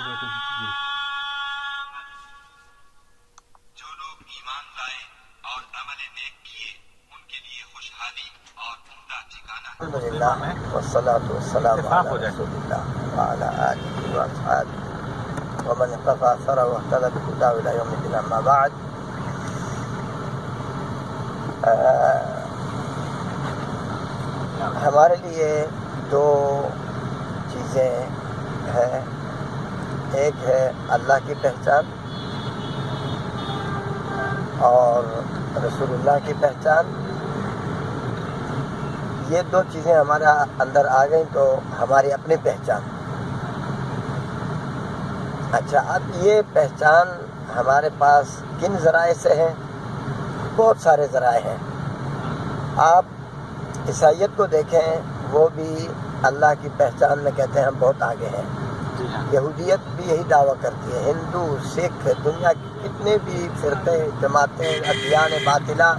جو لوگ ایمان لائے اور عمل نیک کیے ان کے لیے خوشحالی اور عمدہ ٹھکانہ ہے۔ الحمدللہ والصلاة والسلام علی رسول اللہ وعلی آلہ واصحابہ ومن اقتفى اثره واهتدى بهداه الى يوم الدين. اما بعد، ہمارے لیے دو چیزیں ہیں، ایک ہے اللہ کی پہچان اور رسول اللہ کی پہچان. یہ دو چیزیں ہمارے اندر آ گئیں تو ہماری اپنی پہچان. اچھا، اب یہ پہچان ہمارے پاس کن ذرائع سے ہے؟ بہت سارے ذرائع ہیں. آپ عیسائیت کو دیکھیں، وہ بھی اللہ کی پہچان میں کہتے ہیں ہم بہت آگے ہیں. یہودیت بھی یہی دعویٰ کرتی ہے. ہندو، سکھ، دنیا کی کتنے بھی فرقے، جماعتیں، ادیان باطلہ،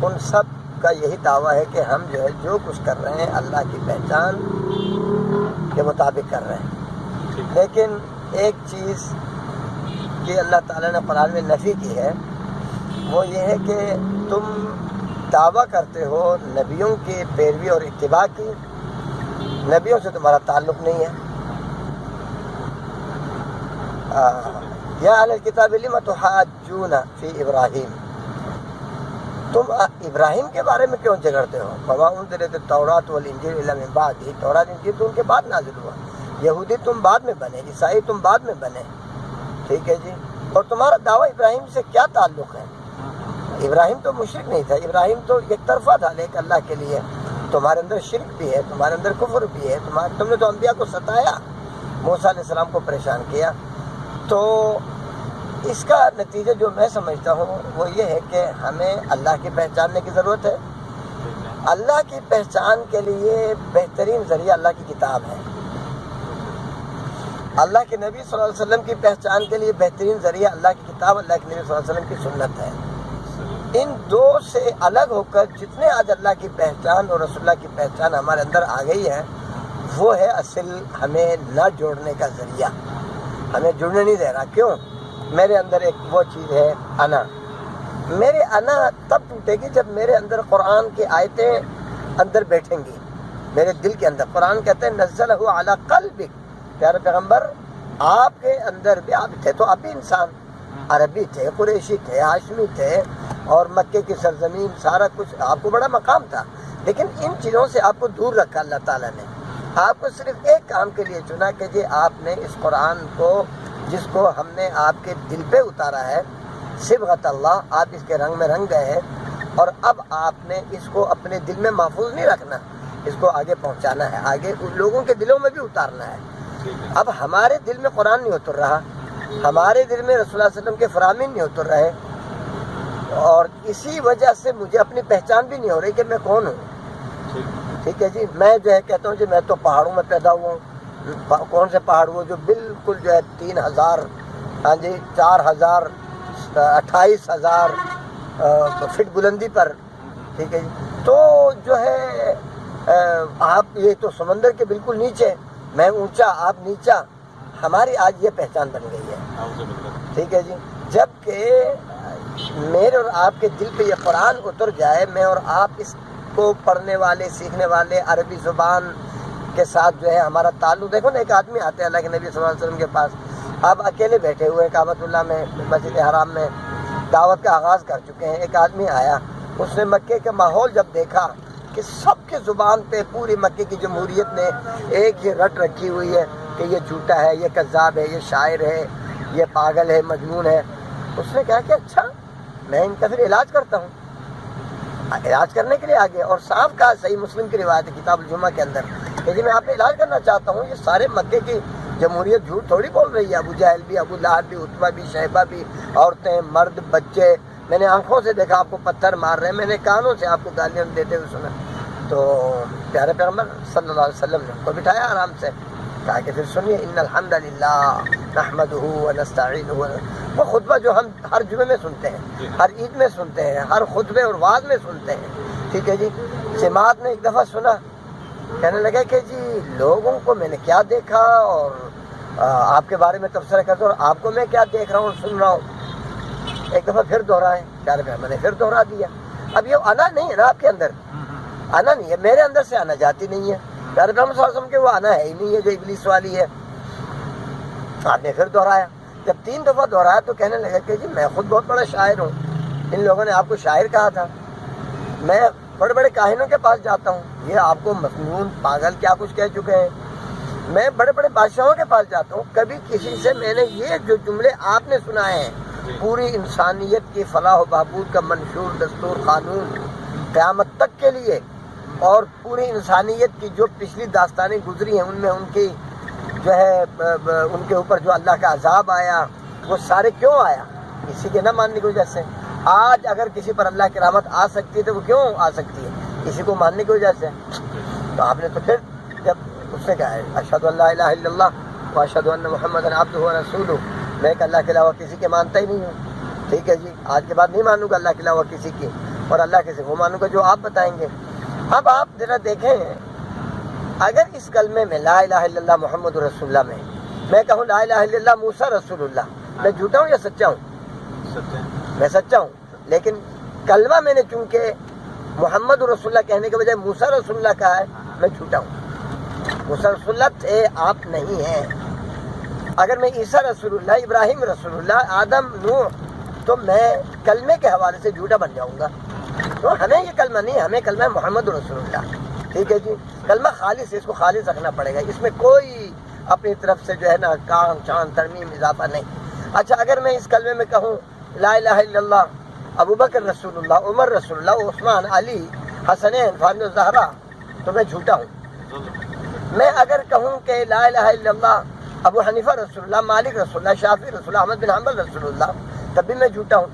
ان سب کا یہی دعویٰ ہے کہ ہم جو کچھ کر رہے ہیں اللہ کی پہچان کے مطابق کر رہے ہیں. لیکن ایک چیز کہ اللہ تعالیٰ نے قرآن میں نفی کی ہے، وہ یہ ہے کہ تم دعویٰ کرتے ہو نبیوں کی پیروی اور اتباع کی، نبیوں سے تمہارا تعلق نہیں ہے. یا اہل الکتاب لم تحاجون فی ابراہیم، تم ابراہیم کے بارے میں کیوں جھگڑتے ہو؟ وما انزلت التوراۃ والانجیل الا من بعدہ، تورات انجیل تو ان کے بعد نازل ہوا. یہودی تم بعد میں بنے، عیسائی تم بعد میں بنے. ٹھیک ہے جی. اور تمہارا دعویٰ ابراہیم سے کیا تعلق ہے؟ ابراہیم تو مشرک نہیں تھا، ابراہیم تو ایک طرفہ تھا لیکن اللہ کے لیے. تمہارے اندر شرک بھی ہے، تمہارے اندر کفر بھی ہے، تم نے تو انبیاء کو ستایا، موسیٰ علیہ السلام کو پریشان کیا. تو اس کا نتیجہ جو میں سمجھتا ہوں وہ یہ ہے کہ ہمیں اللہ کی پہچاننے کی ضرورت ہے. اللہ کی پہچان کے لیے بہترین ذریعہ اللہ کی کتاب ہے. اللہ کے نبی صلی اللہ علیہ وسلم کی پہچان کے لیے بہترین ذریعہ اللہ کی کتاب، اللہ کے نبی صلی اللہ علیہ وسلم کی سنت ہے. ان دو سے الگ ہو کر جتنے آج اللہ کی پہچان اور رسول اللہ کی پہچان ہمارے اندر آ گئی ہے، وہ ہے اصل ہمیں نہ جوڑنے کا ذریعہ. ہمیں جڑنے نہیں دے رہا. کیوں؟ میرے اندر ایک وہ چیز ہے انا. میرے انا تب ٹوٹے گی جب میرے اندر قرآن کی آیتیں اندر بیٹھیں گی، میرے دل کے اندر. قرآن کہتے ہیں نزلہ علی قلبک، پیارے پیغمبر آپ کے اندر بھی، آپ تھے تو آپ بھی انسان، عربی تھے، قریشی تھے، ہاشمی تھے، اور مکے کی سرزمین، سارا کچھ آپ کو بڑا مقام تھا. لیکن ان چیزوں سے آپ کو دور رکھا اللہ تعالیٰ نے. آپ کو صرف ایک کام کے لیے چنا کہ جی آپ نے اس قرآن کو، جس کو ہم نے آپ کے دل پہ اتارا ہے، صبغۃ اللہ، آپ اس کے رنگ میں رنگ گئے ہیں، اور اب آپ نے اس کو اپنے دل میں محفوظ نہیں رکھنا، اس کو آگے پہنچانا ہے، آگے لوگوں کے دلوں میں بھی اتارنا ہے. اب ہمارے دل میں قرآن نہیں اتر رہا، ہمارے دل میں رسول اللہ علیہ وسلم کے فرامین نہیں اتر رہے، اور اسی وجہ سے مجھے اپنی پہچان بھی نہیں ہو رہی کہ میں کون ہوں. ٹھیک ہے جی. میں کہتا ہوں جی میں تو پہاڑوں میں پیدا ہوا ہوں. کون سے پہاڑ وہ جو بالکل 3000 4000 28,000 فٹ بلندی پر. ٹھیک ہے جی. تو جو ہے آپ یہ تو سمندر کے بالکل نیچے، میں اونچا آپ نیچا. ہماری آج یہ پہچان بن گئی ہے. ٹھیک ہے جی. جب کہ میرے اور آپ کے دل پہ یہ قرآن اتر جائے، میں اور آپ اس کو پڑھنے والے، سیکھنے والے، عربی زبان کے ساتھ جو ہے ہمارا تعلق. دیکھو نا، ایک آدمی آتے ہیں اللہ کے نبی صلی اللہ علیہ وسلم کے پاس، آپ اکیلے بیٹھے ہوئے کعبۃ اللہ میں، مسجد حرام میں دعوت کا آغاز کر چکے ہیں. ایک آدمی آیا، اس نے مکے کا ماحول جب دیکھا کہ سب کے زبان پہ پوری مکے کی جمہوریت نے ایک ہی رٹ رکھی ہوئی ہے کہ یہ جھوٹا ہے، یہ کذاب ہے، یہ شاعر ہے، یہ پاگل ہے، مجنون ہے. اس نے کہا کہ اچھا میں ان کا پھر علاج کرتا ہوں. علاج کرنے کے لیے آگے، اور صاف کہا، صحیح مسلم کی روایت ہے کتاب الجمعہ کے اندر کہ جی میں آپ نے علاج کرنا چاہتا ہوں. یہ سارے مکے کی جمہوریت جھوٹ تھوڑی بول رہی ہے. ابو جہل بھی، ابو لہب بھی، عتبہ بھی، شیبہ بھی، عورتیں، مرد، بچے. میں نے آنکھوں سے دیکھا آپ کو پتھر مار رہے ہیں، میں نے کانوں سے آپ کو گالیاں دیتے ہوئے سنا. تو پیارے پیغمبر صلی اللہ علیہ وسلم نے ان کو بٹھایا آرام سے، کہا کہ پھر سنیے ان الحمد للہ نحمدہ ونستعینہ. وہ خطبہ جو ہم ہر جمعے میں سنتے ہیں، ہر عید میں سنتے ہیں، ہر خطبے اور وعظ میں سنتے ہیں. ٹھیک ہے جی. جماعت نے ایک دفعہ سنا، کہنے لگا کہ جی لوگوں کو میں نے کیا دیکھا، اور آپ کے بارے میں تبصرہ کرتا ہوں اور آپ کو میں کیا دیکھ رہا ہوں اور سن رہا ہوں. ایک دفعہ پھر دوہرائیں، پیارے پیغمبر نے پھر دوہرا دیا. اب یہ آنا نہیں ہے نا آپ کے اندر، آنا نہیں ہے، میرے اندر سے آنا جاتی نہیں ہے. پیارے پیغمبر صلی اللہ علیہ وسلم کے وہ آنا ہے ہی نہیں ہے جو ابلیس والی ہے. آپ نے پھر دوہرایا. جب 3 دفعہ دوہرایا تو کہنے لگا کہ جی میں خود بہت بڑا شاعر ہوں. ان لوگوں نے آپ کو شاعر کہا تھا. میں بڑے بڑے کاہنوں کے پاس جاتا ہوں، یہ آپ کو مجنون پاگل کیا کچھ کہہ چکے ہیں. میں بڑے بڑے بادشاہوں کے پاس جاتا ہوں، کبھی کسی سے میں نے یہ جو جملے آپ نے سنائے ہیں، پوری انسانیت کی فلاح و بہبود کا منشور دستور قانون قیامت تک کے لیے، اور پوری انسانیت کی جو پچھلی داستانیں گزری ہیں ان میں ان کی جو ہے ان کے اوپر جو اللہ کا عذاب آیا وہ سارے کیوں آیا؟ کسی کے نہ ماننے کی وجہ سے. آج اگر کسی پر اللہ کی رحمت آ سکتی ہے تو وہ کیوں آ سکتی ہے؟ کسی کو ماننے کی وجہ سے. تو آپ نے تو پھر جب اس نے کہا ہے اشہد ان لا الہ الا اللہ و اشہد ان محمد عبدہ و رسولہ، میں ایک اللہ کے علاوہ کسی کے مانتا ہی نہیں ہوں. ٹھیک ہے جی، آج کے بعد نہیں مانوں گا اللہ کے علاوہ کسی کی، اور اللہ کے سے وہ مانوں گا جو آپ بتائیں گے. اب آپ ذرا دیکھیں، اگر اس کلمے میں لا الہ الا اللہ محمد رسول اللہ میں کہوں لا الہ الا اللہ موسیٰ رسول اللہ، میں جھوٹا ہوں یا سچا ہوں؟ میں سچا ہوں. لیکن کلمہ میں نے چونکہ محمد رسول اللہ کہنے کے بجائے موسیٰ رسول اللہ کہا ہے، میں جھوٹا ہوں. موسیٰ رسول اللہ تھے، آپ نہیں ہیں. اگر میں عیسیٰ رسول اللہ، ابراہیم رسول اللہ، آدم، نوح، تو میں کلمے کے حوالے سے جھوٹا بن جاؤں گا. تو ہمیں یہ کلمہ نہیں، ہمیں کلمہ محمد رسول اللہ. ٹھیک ہے جی، کلمہ خالص ہے، اس کو خالص رکھنا پڑے گا، اس میں کوئی اپنی طرف سے جو ہے نا کام چاند ترمیم اضافہ نہیں. اچھا، اگر میں اس کلمے میں کہوں لا الہ الا اللہ ابو بکر رسول اللہ، عمر رسول اللہ، عثمان، علی، حسنین، فاطمہ زہرا، تو میں جھوٹا ہوں. میں اگر کہوں کہ لا الہ الا اللہ ابو حنیفہ رسول اللہ، مالک رسول اللہ، شافعی رسول اللہ، احمد بن حنبل رسول اللہ، تب بھی میں جھوٹا ہوں.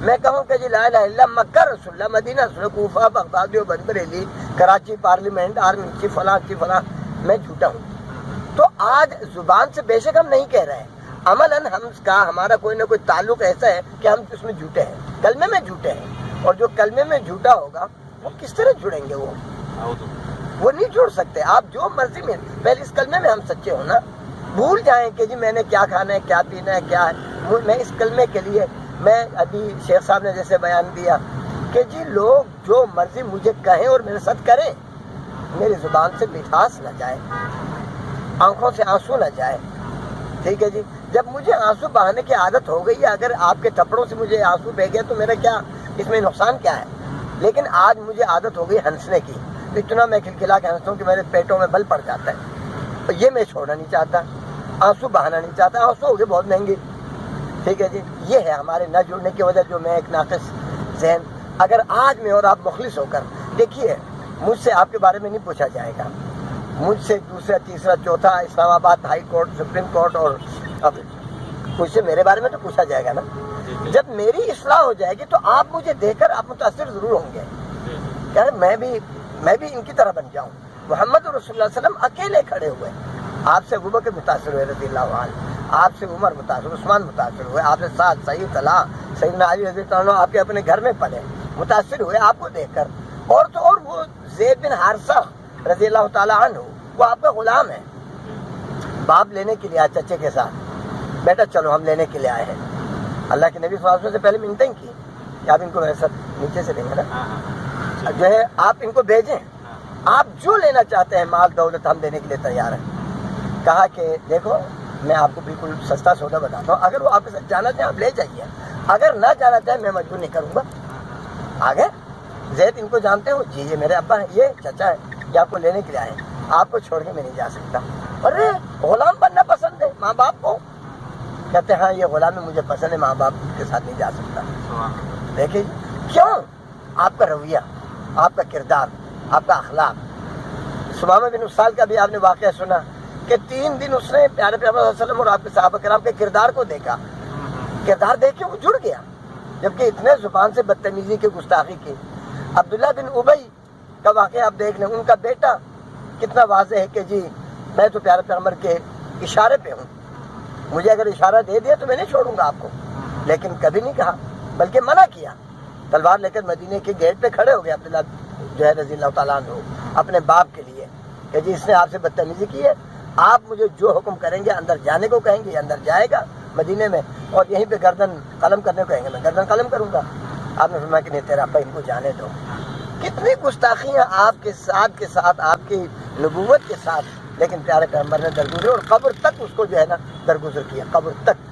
میں کہوں کہ جی لا الہ الا اللہ مکہ رسول اللہ، مدینہ رسول اللہ، Kufa, Baghdad, Deoband, Bareilly, Karachi, parliament, army chief, فلاں کی فلاں، میں جھوٹا ہوں. تو آج زبان سے بے شک ہم نہیں کہہ رہے ہیں، عملاً ہمارا کوئی نہ کوئی تعلق ایسا ہے کہ ہم اس میں جھوٹے ہیں، کلمے میں جھوٹے ہیں. اور جو کلمے میں جھوٹا ہوگا وہ کس طرح جڑیں گے؟ وہ نہیں جڑ سکتے. آپ جو مرضی میں پہلے اس کلمے میں ہم سچے ہو نا، بھول جائیں کہ جی میں نے کیا کھانا ہے، کیا پینا ہے، کیا ہے. میں اس کلمے کے لیے، میں ابھی شیخ صاحب نے جیسے بیان دیا کہ جی لوگ جو مرضی مجھے کہیں اور میرے ساتھ کریں، میری زبان سے مٹھاس نہ جائے، آنکھوں سے آنسو نہ جائے. ٹھیک ہے جی، جب مجھے آنسو بہانے کی عادت ہو گئی ہے، اگر آپ کے تھپڑوں سے مجھے آنسو بہ گیا تو میرا کیا اس میں نقصان کیا ہے؟ لیکن آج مجھے عادت ہو گئی ہنسنے کی، اتنا میں کھلکھلا کے ہنستا ہوں کہ میرے پیٹوں میں بل پڑ جاتا ہے. اور یہ میں چھوڑنا نہیں چاہتا، آنسو بہانا نہیں چاہتا. آنسو ہو گئے بہت مہنگی. ٹھیک ہے جی، یہ ہے ہمارے نہ جڑنے کی وجہ، جو میں ایک ناقص ذہن. اگر آج میں اور آپ مخلص ہو کر دیکھیے، مجھ سے آپ کے بارے میں نہیں پوچھا جائے گا، مجھ سے دوسرا تیسرا چوتھا اسلام آباد ہائی کورٹ، سپریم کورٹ، اور اب مجھ سے میرے بارے میں تو پوچھا جائے گا نا. جب میری اصلاح ہو جائے گی تو آپ مجھے دیکھ کر آپ متاثر ضرور ہوں گے کہ میں بھی ان کی طرح بن جاؤں. محمد رسول اللہ صلی اللہ علیہ وسلم اکیلے کھڑے ہوئے، آپ سے ابوبکر متاثر ہوئے رضی اللہ عنہ، آپ سے عمر متاثر، عثمان متاثر ہوئے، آپ سے سعد، سعید، طلحہ، سیدنا علی رضی اللہ عنہ آپ کے اپنے گھر میں پڑے، متاثر ہوئے آپ کو دیکھ کر. اور تو اور وہ زید بن حارثہ رضی اللہ تعالیٰ عنہ، وہ آپ کا غلام ہے. باپ لینے کے لیے آئے چچے کے ساتھ، بیٹا چلو ہم لینے کے لیے آئے ہیں. اللہ کے نبی صلی اللہ علیہ وسلم سے پہلے منتیں کی کہ آپ ان کو میرے ساتھ نیچے سے دیں گے نا، جو ہے آپ ان کو بھیجیں، آپ جو لینا چاہتے ہیں مال دولت ہم دینے کے لیے تیار ہیں. کہا کہ دیکھو میں آپ کو بالکل سستا سودا بتاتا ہوں، اگر وہ آپ کے ساتھ جانا چاہیں آپ لے جائیے، اگر نہ جانا چاہیں میں مجبور نہیں کروں گا. آگے زید ان کو جانتے ہو؟ جی یہ میرے ابا ہیں، یہ چچا ہے، یہ آپ کو لینے کے لیے آئے ہیں، آپ کو چھوڑ کے میں نہیں جا سکتا. ارے غلام بننا پسند ہے ماں باپ کو؟ کہتے ہیں ہاں یہ غلامی مجھے پسند ہے، ماں باپ کے ساتھ نہیں جا سکتا. دیکھیے کیوں؟ آپ کا رویہ، آپ کا کردار، آپ کا اخلاق. ثمامہ بن اسال کا بھی آپ نے واقعہ سنا کہ 3 دن اس نے پیارے پیغمبر صلی اللہ علیہ وسلم اور آپ کے صحابہ کرام کے کردار کو دیکھا، کردار دیکھ کے وہ جڑ گیا. جبکہ اتنے زبان سے بدتمیزی کی، گستاخی کی. عبداللہ بن ابی کا واقعہ آپ دیکھ لیں، ان کا بیٹا کتنا واضح ہے کہ جی میں تو پیارے پیغمبر کے اشارے پہ ہوں، مجھے اگر اشارہ دے دیا تو میں نہیں چھوڑوں گا آپ کو. لیکن کبھی نہیں کہا، بلکہ منع کیا. تلوار لے کر مدینے کے گیٹ پہ کھڑے ہو گئے عبداللہ جو ہے رضی اللہ تعالیٰ عنہ اپنے باپ کے لیے کہ جی اس نے آپ سے بدتمیزی کی ہے، آپ مجھے جو حکم کریں گے اندر جانے کو کہیں گے اندر جائے گا مدینے میں، اور یہیں پہ گردن قلم کرنے کو کہیں گے میں گردن قلم کروں گا۔ آپ نے فرمایا کہ نہیں تیرا ابا ان کو جانے دو۔ کتنی گستاخیاں آپ کے ساتھ آپ کی نبوت کے ساتھ، لیکن پیارے پیغمبر نے درگزر اور قبر تک اس کو جو ہے نا درگزر کیا، قبر تک۔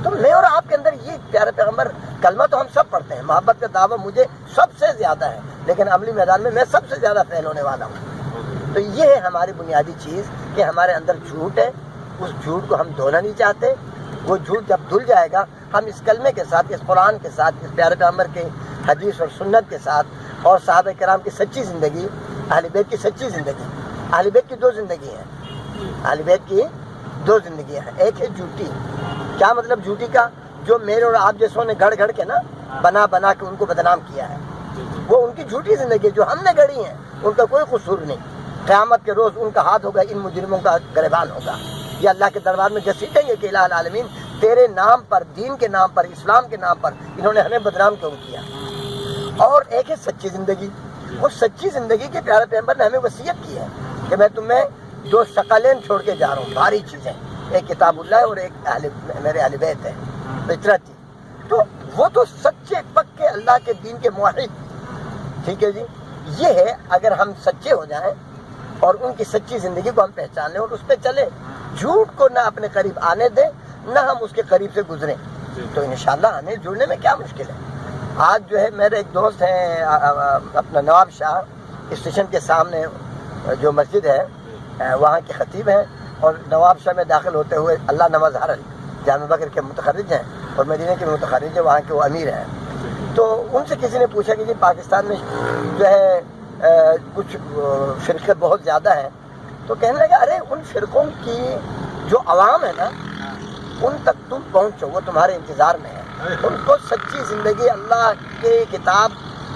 تو میں اور آپ کے اندر یہ پیارے پیغمبر، کلمہ تو ہم سب پڑھتے ہیں، محبت کا دعویٰ مجھے سب سے زیادہ ہے، لیکن عملی میدان میں سب سے زیادہ فیل ہونے والا ہوں۔ تو یہ ہے ہماری بنیادی چیز کہ ہمارے اندر جھوٹ ہے، اس جھوٹ کو ہم دھونا نہیں چاہتے۔ وہ جھوٹ جب دھل جائے گا، ہم اس کلمے کے ساتھ، اس قرآن کے ساتھ، اس پیارے پیغمبر کے حدیث اور سنت کے ساتھ، اور صحابہ کرام کی سچی زندگی، اہل بیت کی سچی زندگی۔ اہل بیت کی دو زندگی ہیں، اہل بیت کی دو زندگیاں ہیں۔ ایک ہے جھوٹی، کیا مطلب جھوٹی کا؟ جو میرے اور آپ جیسوں نے گھڑ کے نا بنا کے ان کو بدنام کیا ہے، وہ ان کی جھوٹی زندگی جو ہم نے گڑھی ہیں، ان کا کوئی قصور نہیں۔ قیامت کے روز ان کا ہاتھ ہوگا ان مجرموں کا گریبان ہوگا، یہ اللہ کے دربار میں گھسیٹیں گے کہ الہ العالمین تیرے نام پر، دین کے نام پر، اسلام کے نام پر انہوں نے ہمیں بدنام کیوں کیا۔ اور ایک ہے سچی زندگی، وہ سچی زندگی کے پیارے پیغمبر نے ہمیں وصیت کی ہے کہ میں تمہیں دو ثقلین چھوڑ کے جا رہا ہوں، بھاری چیزیں، ایک کتاب اللہ ہے اور ایک میرے اہل بیت ہے، فطرت۔ تو وہ تو سچے پکے اللہ کے دین کے موحد، ٹھیک ہے جی۔ یہ ہے اگر ہم سچے ہو جائیں اور ان کی سچی زندگی کو ہم پہچان لیں اور اس پہ چلیں، جھوٹ کو نہ اپنے قریب آنے دیں، نہ ہم اس کے قریب سے گزریں، تو انشاءاللہ ہمیں جڑنے میں کیا مشکل ہے۔ آج جو ہے میرے ایک دوست ہیں اپنا نواب شاہ اسٹیشن کے سامنے جو مسجد ہے وہاں کے خطیب ہیں، اور نواب شاہ میں داخل ہوتے ہوئے اللہ نواز حرل جامع بکر کے متخرج ہیں اور مدینہ کے متخرج ہیں، وہاں کے وہ امیر ہیں۔ تو ان سے کسی نے پوچھا کہ جی پاکستان میں جو ہے کچھ فرقے بہت زیادہ ہیں، تو کہنے لگا ارے ان فرقوں کی جو عوام ہے نا ان تک تم پہنچو، وہ تمہارے انتظار میں ہے۔ ان کو سچی زندگی، اللہ کے کتاب،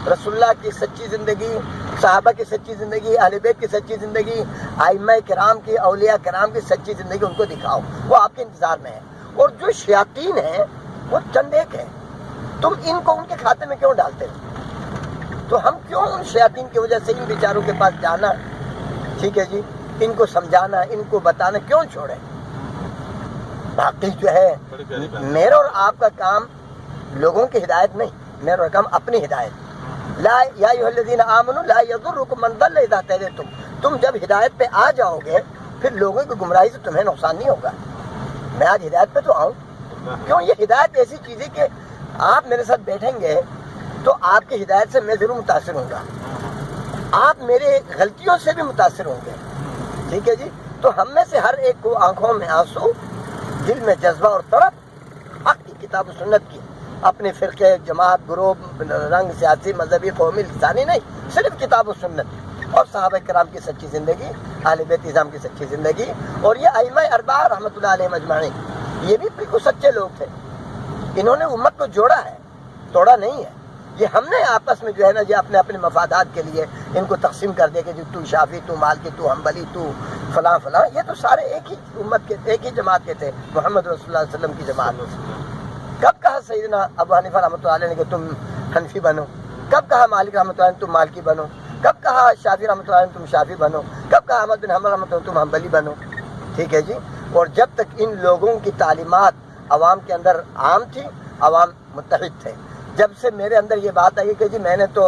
رسول اللہ کی سچی زندگی، صحابہ کی سچی زندگی، اہل بیت کی سچی زندگی، ائمہ کرام کی، اولیاء کرام کی سچی زندگی ان کو دکھاؤ، وہ آپ کے انتظار میں ہے۔ اور جو شیاطین ہیں وہ چند ایک ہیں، تم ان کو ان کے کھاتے میں کیوں ڈالتے ہو؟ تو ہم کیوں ان شیاطین کی وجہ سے ان بیچاروں کے پاس جانا، ٹھیک ہے جی، ان کو سمجھانا، ان کو بتانا کیوں چھوڑیں؟ باقی جو ہے میرا اور آپ کا کام لوگوں کی ہدایت نہیں، میرا کام اپنی ہدایت۔ لا یا ایھا الذین آمنوا لا یضرکم من ضل اذا اہتدیتم، تم جب ہدایت پہ آ جاؤ گے پھر لوگوں کی گمراہی سے تمہیں نقصان نہیں ہوگا۔ میں آج ہدایت پہ تو آؤں، کیوں؟ یہ ہدایت ایسی چیز ہے کہ آپ میرے ساتھ بیٹھیں گے تو آپ کی ہدایت سے میں ضرور متاثر ہوں گا، آپ میرے غلطیوں سے بھی متاثر ہوں گے، ٹھیک ہے جی۔ تو ہم میں سے ہر ایک کو آنکھوں میں آنسو، دل میں جذبہ اور طرف حق کی کتاب و سنت کی، اپنے فرقے، جماعت، گروہ، رنگ، سیاسی، مذہبی، قومی، لسانی نہیں، صرف کتاب و سنت اور صحابہ کرام کی سچی زندگی، اہل بیت اعظام کی سچی زندگی، اور یہ ائمہ اربعہ رحمۃ اللہ علیہم اجمعین، یہ بھی بالکل سچے لوگ تھے، انہوں نے امت کو جوڑا ہے، توڑا نہیں ہے۔ یہ ہم نے آپس میں جو ہے نا یہ اپنے اپنے مفادات کے لیے ان کو تقسیم کر دیا کہ جو تو شافعی، تو مالکی، تو حنبلی، تو فلاں فلاں، یہ تو سارے ایک ہی امت کے، ایک ہی جماعت کے تھے، محمد رسول اللہ علیہ وسلم کی جماعت۔ کب کہا سیدنا ابو حنیفہ رحمۃ اللہ علیہ نے کہ تم حنفی بنو؟ کب کہا مالک رحمۃ اللہ علیہ تم مالکی بنو؟ کب کہا شافعی رحمۃ اللہ علیہ تم شافعی بنو؟ کب کہا احمد بن حنبل رحمۃ اللہ تم حنبلی بنو؟ ٹھیک ہے جی۔ اور جب تک ان لوگوں کی تعلیمات عوام کے اندر عام تھی، عوام متحد تھے۔ جب سے میرے اندر یہ بات آئی کہ جی میں نے تو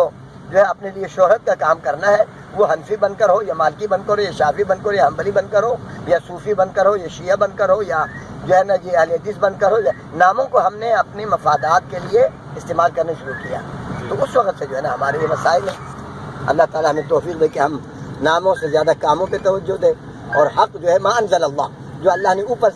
جو ہے اپنے لیے شہرت کا کام کرنا ہے، وہ حنفی بن کر ہو یا مالکی بن کر ہو یا شافعی بن کر ہو یا حنبلی بن کر ہو یا صوفی بن کر ہو یا شیعہ بن کر ہو یا جو ہے نا جی اہل حدیث بن کر ہو، ناموں کو ہم نے اپنے مفادات کے لیے استعمال کرنا شروع کیا، تو اس وقت سے جو ہے نا ہمارے یہ مسائل ہیں۔ اللہ تعالیٰ ہمیں توفیق دے کہ ہم ناموں سے زیادہ کاموں پہ توجہ دیں، اور حق جو ہے ما انزل اللہ، جو اللہ نے اوپر